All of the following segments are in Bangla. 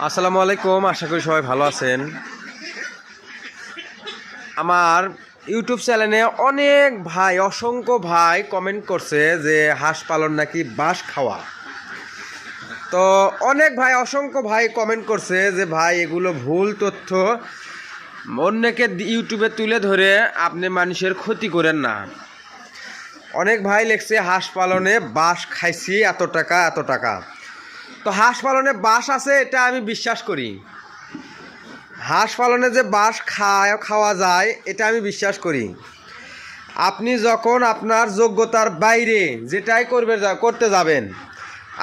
আসসালামু আলাইকুম, আশা করি সবাই ভালো আছেন। আমার ইউটিউব চ্যানেলে অনেক ভাই, অসংখ্য ভাই কমেন্ট করছে যে হাঁস পালন নাকি বাঁশ খাওয়া। তো অনেক ভাই, অসংখ্য ভাই কমেন্ট করছে যে ভাই এগুলো ভুল তথ্য, অন্যকে ইউটিউবে তুলে ধরে আপনি মানুষের ক্ষতি করেন না। অনেক ভাই লিখছে হাঁস পালনে বাঁশ খাইছি, এত টাকা এত টাকা। তো হাঁস পালনে বাঁশ আছে এটা আমি বিশ্বাস করি, হাঁস পালনে যে বাঁশ খাওয়া যায় এটা আমি বিশ্বাস করি। আপনি যখন আপনার যোগ্যতার বাইরে যেটাই করতে যাবেন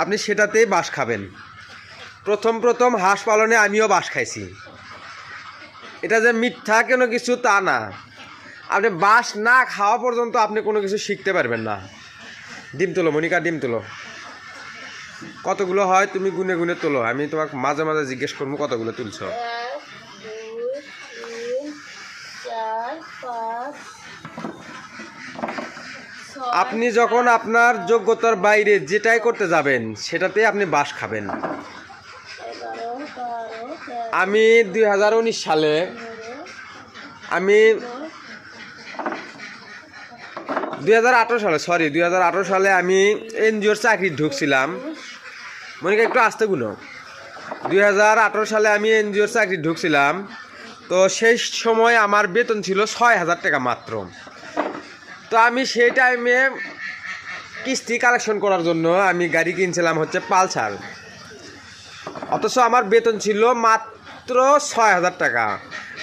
আপনি সেটাতেই বাঁশ খাবেন। প্রথম হাঁস পালনে আমিও বাঁশ খাইছি, এটা যে মিথ্যা কোনো কিছু তা না। আপনি বাঁশ না খাওয়া পর্যন্ত আপনি কোনো কিছু শিখতে পারবেন না। ডিম তোলো মনিকা, ডিম তোলো। কতগুলো হয় তুমি গুনে গুনে তোলো, আমি তোমাকে মাঝে মাঝে জিজ্ঞেস করবো কতগুলো তুলছো। 1 2 3 4 5 6। আপনি যখন আপনার যোগ্যতার বাইরে যেটাই করতে যাবেন সেটাতে আপনি বাঁশ খাবেন। 11 12 13 আমি 2019 সালে আমি 2018 সালে আমি এনজিওর চাকরি ঢুকছিলাম। মনিকা একটু আসতে গুলো। 2018 সালে আমি এনজিওর চাকরি ঢুকছিলাম। তো সেই সময় আমার বেতন ছিল 6,000 টাকা মাত্র। তো আমি সেই টাইমে কিস্তি কালেকশন করার জন্য আমি গাড়ি কিনছিলাম হচ্ছে পালসার। অথচ আমার বেতন ছিল মাত্র 6,000 টাকা।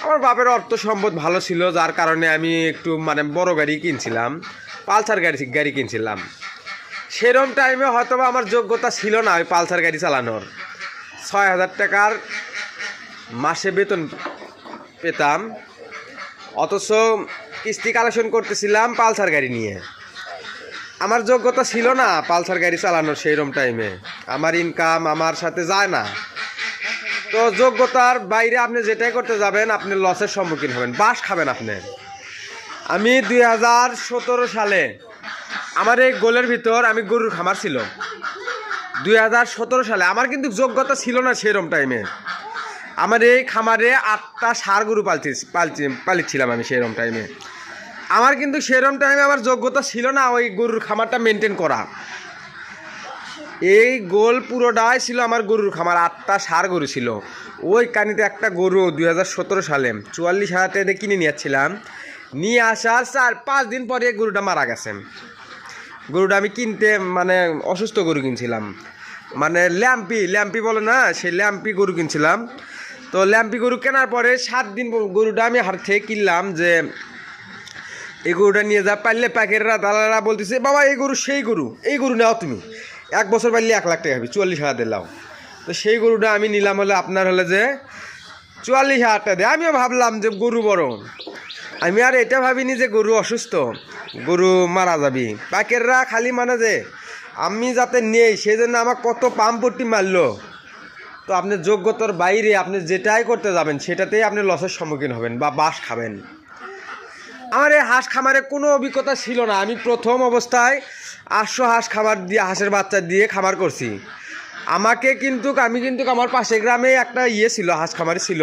আমার বাপের অর্থ সম্পদ ভালো ছিল, যার কারণে আমি একটু বড় গাড়ি কিনছিলাম, পালসার গাড়ি কিনছিলাম। সেরকম টাইমে হয়তো আমার যোগ্যতা ছিল না ওই পালসার গাড়ি চালানোর। 6,000 টাকার মাসে বেতন পেতাম, অথচ কিস্তি কালেকশন করতেছিলাম পালসার গাড়ি নিয়ে। আমার যোগ্যতা ছিল না পালসার গাড়ি চালানোর। সেইরকম টাইমে আমার ইনকাম আমার সাথে যায় না। তো যোগ্যতার বাইরে আপনি যেটাই করতে যাবেন আপনি লসের সম্মুখীন হবেন, বাঁশ খাবেন আপনি। আমি 2017 সালে আমার এই গোলের ভিতর আমি গরুর খামার ছিল। 2017 সালে আমার কিন্তু যোগ্যতা ছিল না সেরকম টাইমে। আমার এই খামারে 8টা ষাঁড় গরু পালিয়েছিলাম আমি সেরকম টাইমে। আমার কিন্তু সেরকম টাইমে আমার যোগ্যতা ছিল না ওই গরুর খামারটা মেনটেন করা। এই গোল পুরোটাই ছিল আমার গরুর খামার, 8টা ষাঁড় গরু ছিল। ওই কানিতে একটা গরু 2017 সালে 44,000 টাকা দিয়ে কিনে নিয়েছিলাম। নিয়ে আসার 4-5 দিন পরে গরুটা মারা গেছে। গরুটা আমি কিনতে অসুস্থ গরু কিনছিলাম, ল্যাম্পি বলে না, সেই ল্যাম্পি গরু কিনছিলাম। তো ল্যাম্পি গরু কেনার পরে 7 দিন গরুটা আমি হাট থেকে কিনলাম যে এই গরুটা নিয়ে যা। পারলে প্যাকেটরা দালালরা বলতেছে বাবা এই গরু সেই গরু, এই গরু নাও তুমি, 1 বছর পারলে 1 লাখ টাকা হবে, 44,000 দিলাম। তো সেই গরুটা আমি নিলাম হলে আপনার হলে যে 44,000 টাকা দেয়। আমিও ভাবলাম যে গরু বড়, আমি আর এটা ভাবিনি যে গরু অসুস্থ, গরু মারা যাবি। প্যাকেটরা খালি যে আমি যাতে নেই সেই জন্য আমার কত পাম্পটি মারলো। তো আপনার যোগ্যতার বাইরে আপনি যেটাই করতে যাবেন সেটাতেই আপনি লসের সম্মুখীন হবেন বা বাঁশ খাবেন। আমার এই হাঁস খামারে কোনো অভিজ্ঞতা ছিল না। আমি প্রথম অবস্থায় 800 হাঁস খামার দিয়ে, হাঁসের বাচ্চা দিয়ে খামার করছি। আমি কিন্তু আমার পাশের গ্রামে একটা ছিল, হাঁস খামারি ছিল।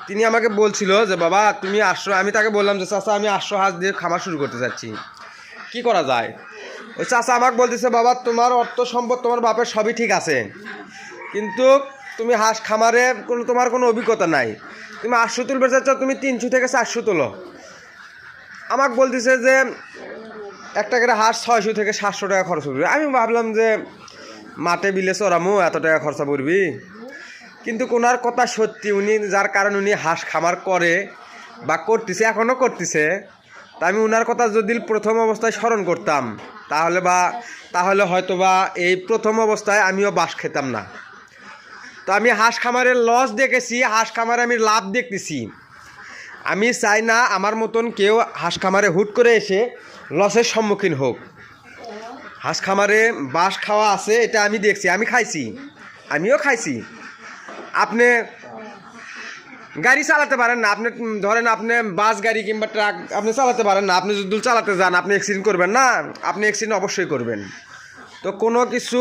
তিনি আমাকে বলছিল যে বাবা তুমি 800, আমি তাকে বললাম যে চাচা আমি 800 হাঁস দিয়ে খামার শুরু করতে চাচ্ছি, কি করা যায়? ওই চাচা আমাকে বলতেছে বাবা তোমার অর্থ সম্পদ তোমার বাপের সবই ঠিক আছে, কিন্তু তুমি হাঁস খামারে তোমার কোনো অভিজ্ঞতা নাই, তুমি 800 তুলবে চাচ্ছ, তুমি 300 থেকে 400 তোলো। আমাকে বলতেছে যে একটা করে হাঁস 600 থেকে 700 টাকা খরচ করবি। আমি ভাবলাম যে মাঠে বিলে চড়ামো, এত টাকা খরচা করবি। কিন্তু ওনার কথা সত্যি, উনি যার কারণে উনি হাঁস খামার করে বা করতেছে, এখনও করতেছে। তা আমি ওনার কথা যদি প্রথম অবস্থায় স্মরণ করতাম তাহলে হয়তো বা এই প্রথম অবস্থায় আমিও বাঁশ খেতাম না। তো আমি হাঁস খামারের লস দেখেছি, হাঁস খামারে আমি লাভ দেখতেছি। আমি চাই না আমার মতন কেউ হাঁস খামারে হুট করে এসে লসের সম্মুখীন হোক। হাঁস খামারে বাঁশ খাওয়া আছে এটা আমি দেখছি, আমি খাইছি, আমিও খাইছি। আপনি গাড়ি চালাতে পারেন না আপনি, ধরেন আপনি বাস গাড়ি কিংবা ট্রাক আপনি চালাতে পারেন না, আপনি যদি চালাতে যান আপনি অ্যাক্সিডেন্ট করবেন না? আপনি অ্যাক্সিডেন্ট অবশ্যই করবেন। তো কোনো কিছু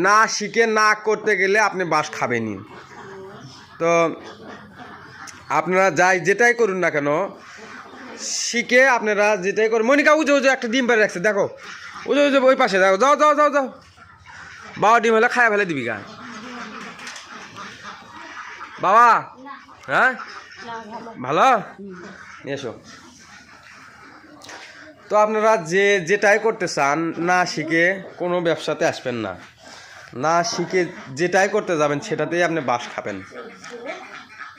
না শিখে না করতে গেলে আপনি বাস খাবেনই। তো আপনারা যেটাই করুন না কেন, শিখে আপনারা যেটাই করুন। মনিকা উজো উজো একটা ডিম পেরে রাখছে, দেখো উজো উজো ওই পাশে, দেখো, যাও যাও যাও যাও, বাবা ডিম হলে খায়া ফেলে দিবি গা বাবা। হ্যাঁ ভালো, নিয়ে এসো। তো আপনারা যেটাই করতে চান, না শিখে কোনো ব্যবসাতে আসবেন না, না শিখে যেটাই করতে যাবেন সেটাতেই আপনি বাস খাবেন।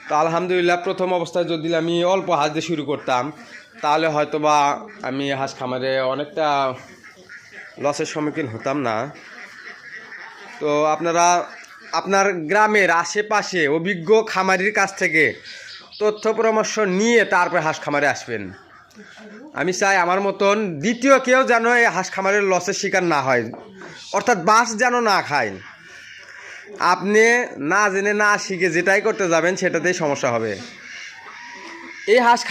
তো আলহামদুলিল্লাহ প্রথম অবস্থায় যদি আমি অল্প হাঁস দিয়ে শুরু করতাম তাহলে হয়তো বা আমি হাঁস খামারে অনেকটা লসের সম্মুখীন হতাম না। তো আপনারা আপনার গ্রামের আশেপাশে অভিজ্ঞ খামারির কাছ থেকে তথ্য পরামর্শ নিয়ে তারপরে হাঁস খামারে আসবেন। আমি চাই আমার মতন দ্বিতীয় কেউ যেন এই হাঁস খামারের লসের শিকার না হয়, অর্থাৎ বাস যেন না খায়। আপনি না জেনে না শিখে যেটাই করতে যাবেন সেটাতেই সমস্যা হবে। এই হাঁস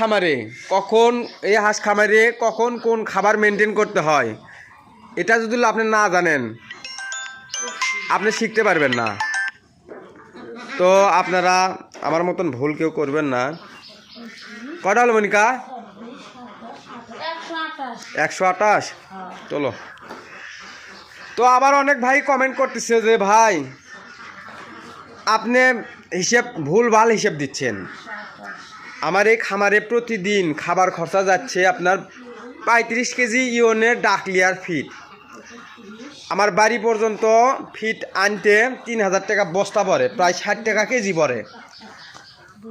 খামারে কখন কোন খাবার মেনটেন করতে হয় এটা যদি আপনি না জানেন আপনি শিখতে পারবেন না। তো আপনারা আমার মতন ভুল কেউ করবেন না। কটা হলো মনিকা? 128। চলো। তো আবার অনেক ভাই কমেন্ট করতেছে যে ভাই আপনি ভুলভাল হিসেব দিচ্ছেন। আমার এই খামারে প্রতিদিন খাবার খরচা যাচ্ছে আপনার 35 কেজি ইওনের ডাকলিয়ার ফিট। আমার বাড়ি পর্যন্ত ফিট আনতে 3000 টাকা বস্তা পড়ে, প্রায় 60 টাকা কেজি পড়ে।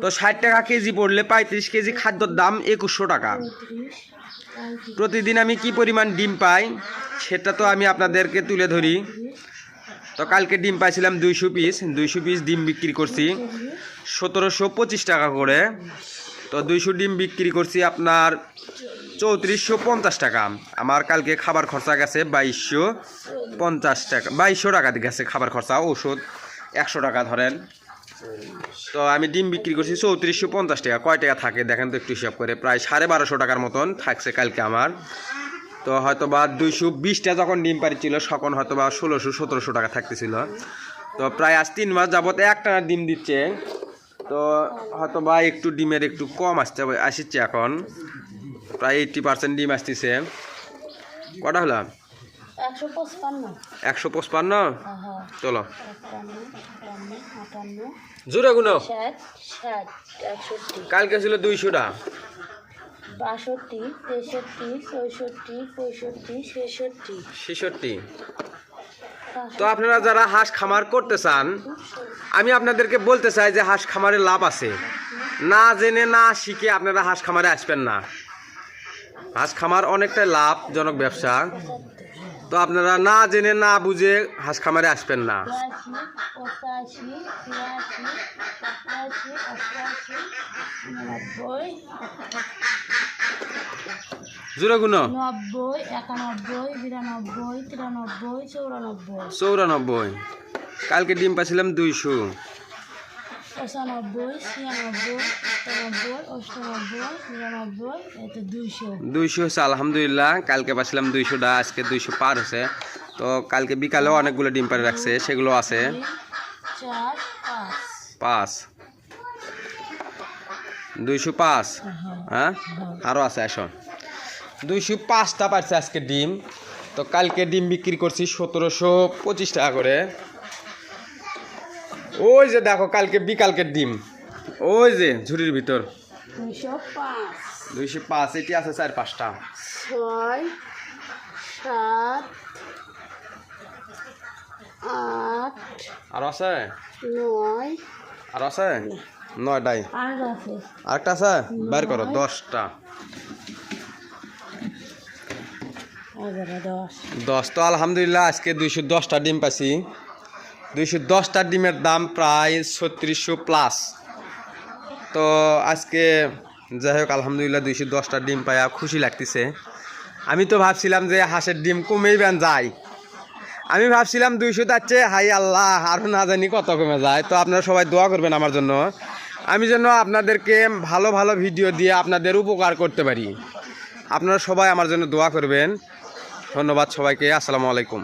তো 60 টাকা কেজি পড়লে 35 কেজি খাদ্যর দাম 2100 টাকা। প্রতিদিন আমি কি পরিমাণ ডিম পাই সেটা তো আমি আপনাদেরকে তুলে ধরি। তো কালকে ডিম পাইছিলাম 200 পিস ডিম বিক্রি করছি 1725 টাকা করে। তো 200 ডিম বিক্রি করছি আপনার 3450 টাকা। আমার কালকে খাবার খরচা গেছে 2250 টাকা, 2200 টাকা গেছে খাবার খরচা, ওষুধ 100 টাকা ধরেন। তো আমি ডিম বিক্রি করছি 3450 টাকা। কয় টাকা থাকে দেখেন তো একটু হিসাব করে, প্রায় 1250 টাকার মতন থাকছে কালকে আমার। তো হয়তো বা 220টা যখন ডিম পাড়িছিল তখন হয়তো বা 1600-1700 টাকা থাকতেছিল। তো প্রায় আজ 3 মাস যাবত একটানা ডিম দিচ্ছে। তো হয়তো বা একটু ডিমের একটু কম আসছে এখন, প্রায় 80% ডিম আসতেছে। কটা হলো? 155। চলো জোরে গুনো। কালকে ছিল 200টা। 62, 63, 64, 65, 66। তো আপনারা যারা হাঁস খামার করতে চান আমি আপনাদেরকে বলতে চাই যে হাঁস খামারে লাভ আছে। না জেনে না শিখে আপনারা হাঁস খামারে আসবেন না। হাঁস খামার অনেকটাই লাভজনক ব্যবসা। তো আপনারা না জেনে না বুঝে হাঁস খামারে আসবেন না। 89, জোরে গুনো। 90, 91, 92, 93, 94। 94। কালকে ডিম পাইছিলাম 200। 95, 96, 97, 98, 99, এতে 200। 200 হচ্ছে আলহামদুলিল্লাহ। কালকে পাইছিলাম 200টা, আজকে 200 পার হয়েছে। তো কালকে বিকালেও অনেকগুলো ডিম পাড়ে রাখছে, সেগুলো আছে 4, 5। 205। হ্যাঁ আরও আছে 205টা পারছে আজকে ডিম। তো কালকে ডিম বিক্রি করছি 1725 টাকা করে। ওই যে দেখো কালকে বিকালকের ডিম, ওই যে ঝুড়ির ভিতর 205। এটি আছে 4-5টা। 6, 7, 8, আর আছে 9। আর আছে 9টাই। আরেকটা আছে বের করো 10টা। 10। তো আলহামদুলিল্লাহ আজকে 210টা ডিম পাইছি। 210টা ডিমের দাম প্রায় 3600+। তো আজকে যাই হোক আলহামদুলিল্লাহ 210টা ডিম পাইয়া খুশি লাগতেছে। আমি তো ভাবছিলাম যে হাঁসের ডিম কমেই বেন যায়, আমি ভাবছিলাম 200 যাচ্ছে, হাই আল্লাহ আরও না জানি কত কমে যায়। তো আপনারা সবাই দোয়া করবেন আমার জন্য। আমি যেন আপনাদেরকে ভালো ভালো ভিডিও দিয়ে আপনাদের উপকার করতে পারি। আপনারা সবাই আমার জন্য দোয়া করবেন। ধন্যবাদ সবাইকে। আসসালামু আলাইকুম।